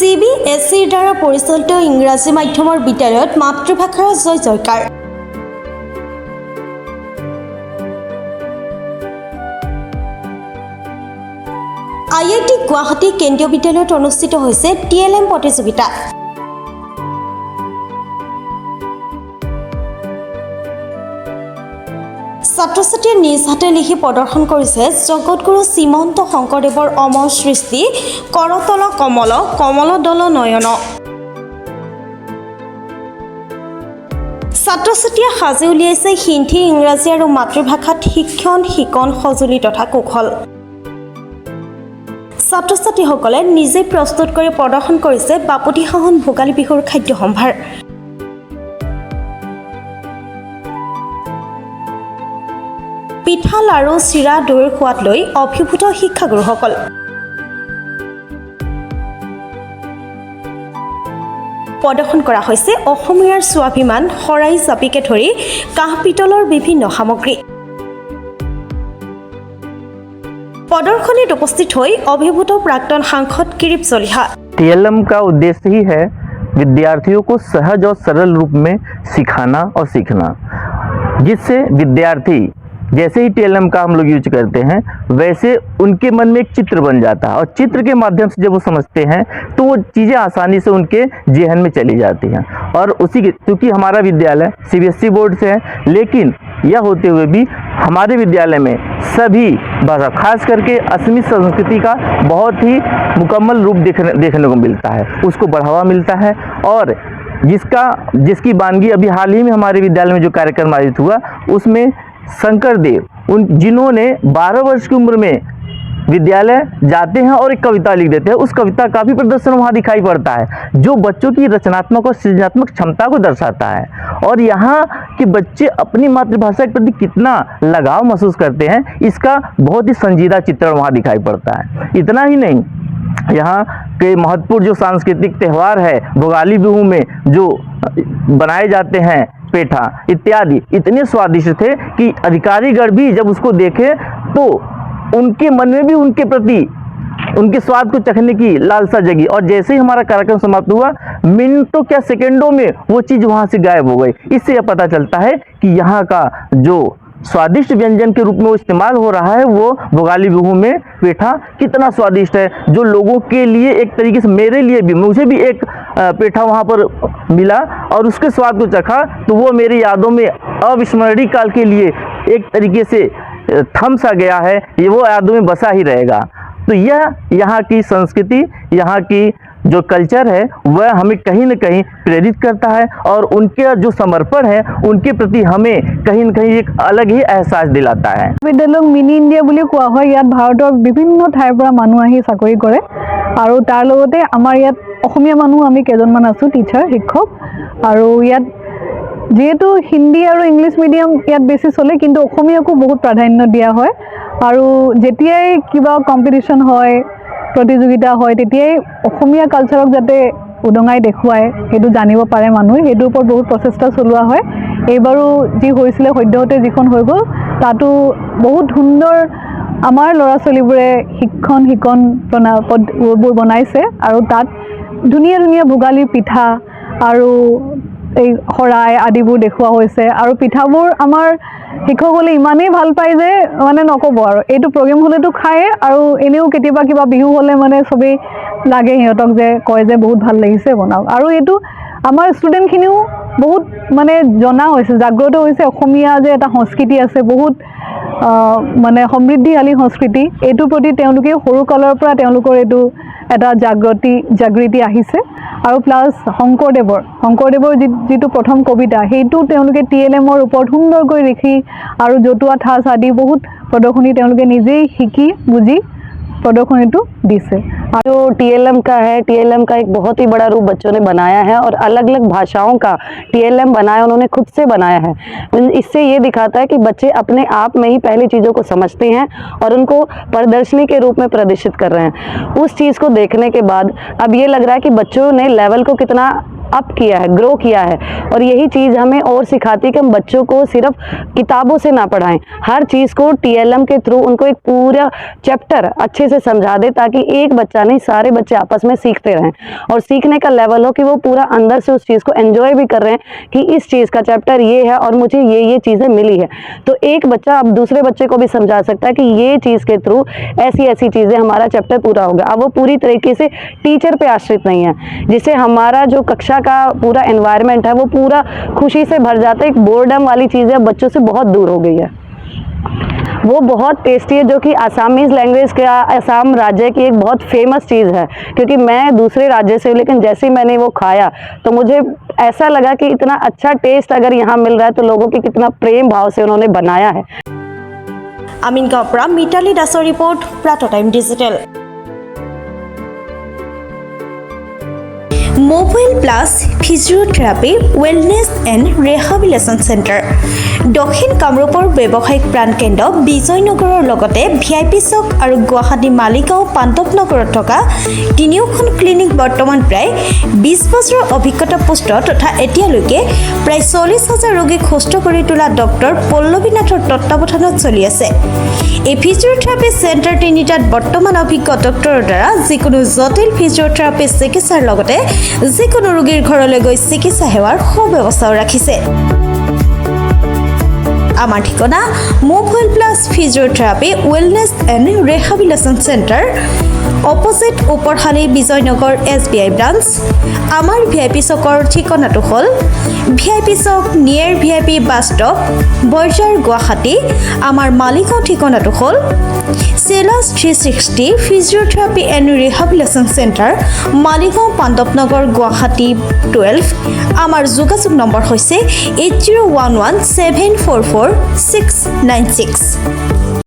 CBSEৰ দ্বাৰা পৰিচালিত ইংৰাজী মাধ্যমৰ বিদ্যালয়ত মাতৃভাষাৰ জয় জয়কাৰ। IIT গুৱাহাটী কেন্দ্ৰীয় বিদ্যালয়ত অনুষ্ঠিত হৈছে TLM প্ৰতিযোগিতা। ছাত্ৰ-ছাত্ৰীয়ে নিজ হাতে লিখি প্ৰদৰ্শন কৰিছে জগতগুৰু শ্ৰীমন্ত শংকৰদেৱৰ অমৰ সৃষ্টি কৰতল কমল কমল দল নয়ন। ছাত্ৰ-ছাত্ৰীয়ে সাজি উলিয়াইছে হিন্দী, ইংৰাজী আৰু মাতৃভাষাত শিক্ষণ সঁজুলি তথা কৌশল। ছাত্ৰ-ছাত্ৰীসকলে নিজে প্ৰস্তুত কৰি প্ৰদৰ্শন কৰিছে বাপতিসাহোন ভোগালী বিহুৰ খাদ্য সম্ভাৰ। পিঠা, লাড়ু, চিৰা, দৈৰ সোৱাদ লৈ অভিভূত শিক্ষাগুৰুসকল। প্ৰদৰ্শন কৰা হৈছে অসমীয়াৰ স্বাভিমান, শৰাই জাপিকে ধৰি কাঁহ পিতলৰ বিভিন্ন সামগ্ৰী। प्रदर्शनीत उपस्थित हुई अभिभूत प्राक्तन सांसद किरीट चलिहा। TLM का उद्देश्य ही है विद्यार्थियों को सहज और सरल रूप में सिखाना और सीखना, जिससे विद्यार्थी जैसे ही TLM का हम लोग यूज करते हैं वैसे उनके मन में एक चित्र बन जाता है और चित्र के माध्यम से जब वो समझते हैं तो वो चीज़ें आसानी से उनके जेहन में चली जाती हैं। और उसी क्योंकि हमारा विद्यालय CBSE बोर्ड से है, लेकिन यह होते हुए भी हमारे विद्यालय में सभी भाषा खास करके असमी संस्कृति का बहुत ही मुकम्मल रूप देखने को मिलता है, उसको बढ़ावा मिलता है। और जिसकी वानगी अभी हाल ही में हमारे विद्यालय में जो कार्यक्रम आयोजित हुआ उसमें शंकरदेव जिन्होंने 12 वर्ष की उम्र में विद्यालय जाते हैं और एक कविता लिख देते हैं, उस कविता का भी प्रदर्शन वहाँ दिखाई पड़ता है जो बच्चों की रचनात्मक और सृजनात्मक क्षमता को दर्शाता है। और यहाँ के बच्चे अपनी मातृभाषा के प्रति कितना लगाव महसूस करते हैं इसका बहुत ही संजीदा चित्रण वहाँ दिखाई पड़ता है। इतना ही नहीं, यहाँ के महत्वपूर्ण जो सांस्कृतिक त्यौहार है भोगाली बिहू में जो बनाए जाते हैं पेठा इत्यादि इतने स्वादिष्ट थे कि अधिकारीगण भी जब उसको देखे तो उनके मन में भी उनके प्रति उनके स्वाद को चखने की लालसा जगी। और जैसे ही हमारा कार्यक्रम समाप्त हुआ मिनटों क्या सेकंडों में वो चीज़ वहाँ से गायब हो गई। इससे यह पता चलता है कि यहाँ का जो स्वादिष्ट व्यंजन के रूप में वो इस्तेमाल हो रहा है वो भोगाली बिहू में पेठा कितना स्वादिष्ट है, जो लोगों के लिए एक तरीके से मेरे लिए भी मुझे भी एक पेठा वहाँ पर मिला और उसके स्वाद को चखा तो वो मेरी यादों में अविस्मरणीय काल के लिए एक तरीके से थम सा गया है, ये वो यादों में बसा ही रहेगा। तो यह यहाँ की संस्कृति, यहाँ की जो कल्चर है वह हमें कहीं न कहीं प्रेरित करता है और उनके जो समर्पण है उनके प्रति हमें कहीं न कहीं एक अलग ही एहसास दिलाता है। विद्यालय मिनी इंडिया বুলি কোৱা হয়। ইয়াত ভাৰতৰ বিভিন্ন ঠাইৰ পৰা মানুহ আহি চাকৰি কৰে আৰু তাৰ লগতে আমাৰ ইয়াত অসমীয়া মানুহ আমি কেইজনমান আছো টিচাৰ শিক্ষক। আৰু ইয়াত যেহেতু হিন্দী আৰু ইংলিছ মিডিয়াম ইয়াত বেছি চলে কিন্তু অসমীয়াকো বহুত প্ৰাধান্য দিয়া হয়। আৰু যেতিয়াই কিবা কম্পিটিশ্যন হয় প্ৰতিযোগিতা হয় তেতিয়াই অসমীয়া কালচাৰক যাতে উদঙাই দেখুৱায় সেইটো জানিব পাৰে মানুহে, সেইটোৰ ওপৰত বহুত প্ৰচেষ্টা চলোৱা হয়। এইবাৰো যি হৈছিলে সদ্যহতে যিখন হৈ গ'ল তাতো বহুত সুন্দৰ আমাৰ ল'ৰা ছোৱালীবোৰে শিক্ষণবোৰ বনাইছে আৰু তাত ধুনীয়া ধুনীয়া ভোগালী পিঠা আৰু এই শৰাই আদিবোৰ দেখুওৱা হৈছে। আৰু পিঠাবোৰ আমাৰ শিক্ষকসকলে ইমানেই ভাল পায় যে মানে নক'ব আৰু এইটো প্ৰগ্ৰেম হ'লেতো খায়ে আৰু এনেও কেতিয়াবা কিবা বিহু হ'লে মানে চবেই লাগে সিহঁতক যে কয় যে বহুত ভাল লাগিছে বনাওক। আৰু এইটো আমাৰ ষ্টুডেণ্টখিনিও বহুত মানে জনা হৈছে, জাগ্ৰত হৈছে অসমীয়া যে এটা সংস্কৃতি আছে বহুত মানে সমৃদ্ধিশালী সংস্কৃতি, এইটোৰ প্ৰতি তেওঁলোকে সৰু কালৰ পৰা তেওঁলোকৰ এইটো এটা জাগৃতি আহিছে। আৰু প্লাছ শংকৰদেৱৰ যিটো প্ৰথম কবিতা সেইটো তেওঁলোকে TLMৰ ওপৰত সুন্দৰকৈ লিখি আৰু জতুৱা ঠাঁচ আদি বহুত প্ৰদৰ্শনী তেওঁলোকে নিজেই শিকি বুজি प्रदर्शनी दिसे। जो TLM का है, TLM का एक बहुत ही बड़ा रूप बच्चों ने बनाया है और अलग अलग भाषाओं का TLM बनाया, उन्होंने खुद से बनाया है। इससे ये दिखाता है कि बच्चे अपने आप में ही पहली चीज़ों को समझते हैं और उनको प्रदर्शनी के रूप में प्रदर्शित कर रहे हैं। उस चीज़ को देखने के बाद अब ये लग रहा है कि बच्चों ने लेवल को कितना अप किया है, ग्रो किया है। और यही चीज़ हमें और सिखाती है कि हम बच्चों को सिर्फ किताबों से ना पढ़ाएं, हर चीज़ को TLM के थ्रू उनको एक पूरा चैप्टर अच्छे से समझा दे, ताकि एक बच्चा नहीं सारे बच्चे आपस में सीखते रहें और सीखने का लेवल हो कि वो पूरा अंदर से उस चीज़ को एंजॉय भी कर रहे हैं कि इस चीज़ का चैप्टर ये है और मुझे ये चीज़ें मिली है। तो एक बच्चा अब दूसरे बच्चे को भी समझा सकता है कि ये चीज़ के थ्रू ऐसी ऐसी चीज़ें हमारा चैप्टर पूरा हो गया। अब वो पूरी तरीके से टीचर पे आश्रित नहीं है, जिससे हमारा जो कक्षा का पूरा एनवायरनमेंट है वो पूरा खुशी से भर जाता है। एक बोर्डम वाली चीज़ है बच्चों से बहुत दूर हो गई है। वो बहुत टेस्टी है, जो कि आसामीज़ लैंग्वेज का असम राज्य की एक बहुत फेमस चीज़ है, क्योंकि मैं दूसरे राज्य से हूँ, लेकिन जैसे ही मैंने वो खाया तो मुझे ऐसा लगा कि इतना अच्छा टेस्ट अगर यहाँ मिल रहा है तो लोगों की कितना प्रेम भाव से उन्होंने बनाया है। আমিনগাঁৱৰ পৰা মিতালী দাসৰ report, Pratah time digital. Mobile plus physiotherapy wellness and rehabilitation centre দক্ষিণ কামৰূপৰ ব্যৱসায়িক প্ৰাণকেন্দ্ৰ বিজয়নগৰৰ লগতে VIP চক আৰু গুৱাহাটী মালিগাঁও পাণ্ডৱনগৰত থকা তিনিওখন ক্লিনিক বৰ্তমান প্ৰায় 20 বছৰৰ অভিজ্ঞতা পুষ্ট তথা এতিয়ালৈকে প্ৰায় 40,000 ৰোগীক সুস্থ কৰি তোলা ডক্টৰ পল্লৱী নাথৰ তত্ত্বাৱধানত চলি আছে। এই ফিজিঅ'থেৰাপি চেণ্টাৰ তিনিটাত বৰ্তমান অভিজ্ঞ ডক্টৰৰ দ্বাৰা যিকোনো জটিল ফিজিঅ'থেৰাপি চিকিৎসাৰ লগতে যিকোনো ৰোগীৰ ঘৰলৈ গৈ চিকিৎসা সেৱাৰ সুব্যৱস্থাও ৰাখিছে। আমাৰ ঠিকনা mobile plus physiotherapy wellness and rehabilitation centre, opposite Oparshali Bijoynagar SBI branch. আমাৰ VIP চকৰ ঠিকনাটো হ'ল VIP Chowk near VIP bus stop, Borjhar, Guwahati. আমাৰ মালিগাঁও ঠিকনাটো হ'ল চেলাছ 360 physiotherapy and rehabilitation centre, Maligaon Pandavnagar, Guwahati 12। আমাৰ যোগাযোগ নম্বৰ হৈছে 8011744696।